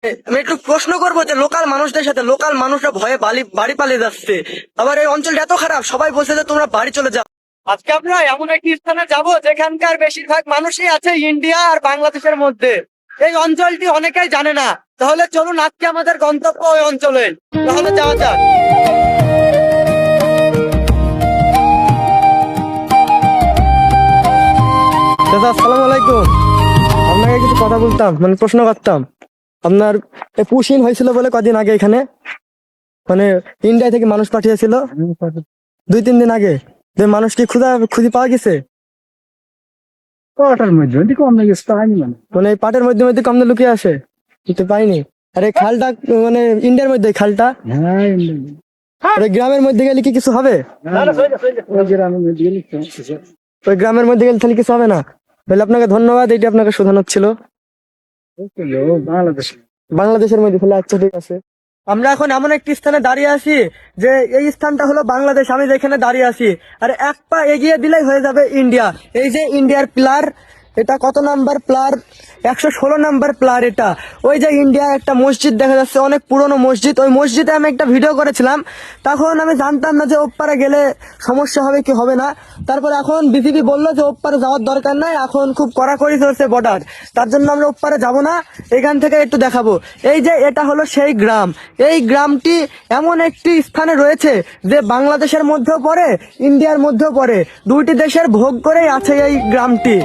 আমি একটু প্রশ্ন করবো যে লোকাল মানুষদের সাথে, লোকাল মানুষরা ভয়ে বাড়ি পালিয়ে যাচ্ছে, আবার এই অঞ্চলটা এত খারাপ, সবাই বলছে যে তোমরা বাড়ি চলে যাও। আজকে আমরা এমন একটি স্থানে যাব যেখানকার বেশিরভাগ মানুষই আছে ইন্ডিয়া আর বাংলাদেশের মধ্যে। এই অঞ্চলটি অনেকেই জানে না, তাহলে চলুন আজকে আমাদের গন্তব্য ওই অঞ্চলে, তাহলে যাওয়া যাক। দাদা আসসালামু আলাইকুম, আপনাকে কিছু কথা বলতাম, মানে প্রশ্ন করতাম। আপনার পুশিন হয়েছিল বলে কদিন আগে এখানে, মানে ইন্ডিয়া থেকে মানুষ পাঠিয়েছিল 2-3 দিন আগে। যে মানুষ কি খুঁজে পাওয়া গেছে? পাটার মধ্যে কম গেছে পাইনি মানে এই পাটের মধ্যে মধ্যে কম লুকিয়ে আসে, কিন্তু পাইনি। আর এই খালটা মানে ইন্ডিয়ার মধ্যে খালটা, হ্যাঁ আর ওই গ্রামের মধ্যে গেলে কি কিছু হবে? ওই গ্রামের মধ্যে গেলে ওই গ্রামের মধ্যে গেলে তাহলে কিছু হবে না? তাহলে আপনাকে ধন্যবাদ, এটি আপনাকে শোধানোর ছিল। বাংলাদেশ বাংলাদেশের মধ্যে, তাহলে আচ্ছা ঠিক আছে। আমরা এখন এমন একটি স্থানে দাঁড়িয়ে আছি যে এই স্থানটা হলো বাংলাদেশ, আমি যেখানে দাঁড়িয়ে আছি। আর এক পা এগিয়ে দিলেই হয়ে যাবে ইন্ডিয়া। এই যে ইন্ডিয়ার প্লার, এটা কত নাম্বার প্লার? 116 নাম্বার প্লার এটা। ওই যে ইন্ডিয়া একটা মসজিদ দেখা যাচ্ছে, অনেক পুরনো মসজিদ। ওই মসজিদে আমি একটা ভিডিও করেছিলাম, তখন আমি জানতাম না যে ওপারে গেলে সমস্যা হবে কি হবে না। তারপর এখন বিজেপি বললো যে ওপারে যাওয়ার দরকার নাই, এখন খুব কড়াকড়ি চলছে বর্ডার, তার জন্য আমরা ওপারে যাব না। এখান থেকে একটু দেখাবো। এই যে এটা হলো সেই গ্রাম। এই গ্রামটি এমন একটি স্থানে রয়েছে যে বাংলাদেশের মধ্যেও পড়ে, ইন্ডিয়ার মধ্যেও পড়ে, দুইটি দেশের ভোগ করেই আছে এই গ্রামটি।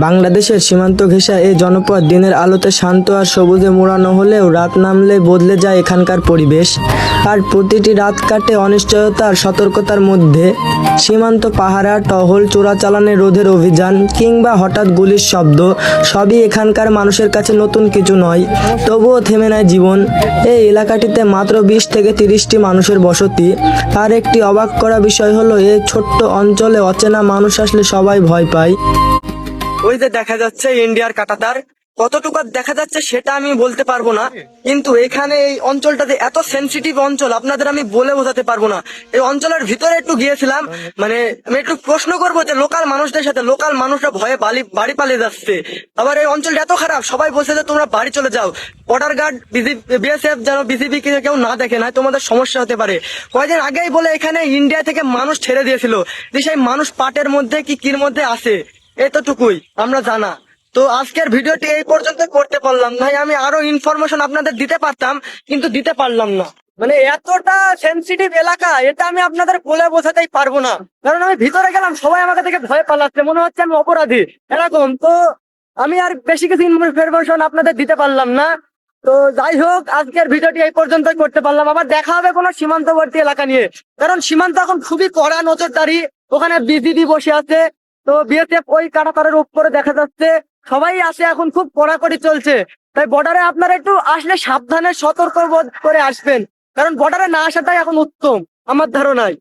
বাংলাদেশের সীমান্ত ঘেঁষা এই জনপদ দিনের আলোতে শান্ত আর সবুজে মোড়ানো হলেও রাত নামলে বদলে যায় এখানকার পরিবেশ। আর প্রতিটি রাত কাটে অনিশ্চয়তা আর সতর্কতার মধ্যে। সীমান্ত পাহারা, টহল, চোরাচালানে রোধের অভিযান কিংবা হঠাৎ গুলির শব্দ, সবই এখানকার মানুষের কাছে নতুন কিছু নয়। তবুও থেমে নেয় জীবন। এই এলাকাটিতে মাত্র 20 থেকে 30টি মানুষের বসতি। আর একটি অবাক করা বিষয় হলো, এই ছোট্ট অঞ্চলে অচেনা মানুষ আসলে সবাই ভয় পায়। ওই যে দেখা যাচ্ছে ইন্ডিয়ার কাঁটাতার, কতটুকু দেখা যাচ্ছে সেটা আমি বলতে পারবো না, কিন্তু এখানে এই অঞ্চলটাতে এত সেনসিটিভ অঞ্চল আপনাদের আমি বলে বোঝাতে পারবো না। এই অঞ্চলের ভিতরে একটু গিয়েছিলাম, মানে আমি একটু প্রশ্ন করবো যে লোকাল মানুষদের সাথে, লোকাল মানুষরা ভয়ে বাড়ি পালিয়ে যাচ্ছে, আবার এই অঞ্চলটা এত খারাপ, সবাই বলছে যে তোমরা বাড়ি চলে যাও। বর্ডার গার্ড, বিএসএফ যেন বিসিবি কেউ না দেখে, না তোমাদের সমস্যা হতে পারে। কয়েকদিন আগেই বলে এখানে ইন্ডিয়া থেকে মানুষ ছেড়ে দিয়েছিল, যে সেই মানুষ পাটের মধ্যে কির মধ্যে আছে, এতটুকুই আমরা জানা। তো আজকের ভিডিওটি এই পর্যন্ত করতে পারলাম ভাই, আমি আরো ইনফরমেশন আপনাদের দিতে পারতাম, কিন্তু দিতে পারলাম না। মানে এতটা সেনসিটিভ এলাকা, এটা আমি আপনাদের বলে বোঝাতেই পারবো না। কারণ আমি ভিতরে গেলাম, সবাই আমাকে দেখে ভয় পালাচ্ছে, মনে হচ্ছে আমি অপরাধী এরকম। তো আমি আর বেশি কিছু ইনফরমেশন আপনাদের দিতে পারলাম না। তো যাই হোক, আজকের ভিডিওটি এই পর্যন্তই করতে পারলাম। আবার দেখা হবে কোনো সীমান্তবর্তী এলাকা নিয়ে, কারণ সীমান্ত এখন খুবই কড়া নজরদারি, ওখানে বিজিবি বসে আছে। তো বিএসএফ ওই কাঁটাতারের উপরে দেখা যাচ্ছে, সবাই আছে, এখন খুব কড়াকড়ি চলছে। তাই বর্ডারে আপনারা একটু আসলে সাবধানে সতর্ক বোধ করে আসবেন, কারণ বর্ডারে না আসাটাই এখন উত্তম আমার ধারণায়।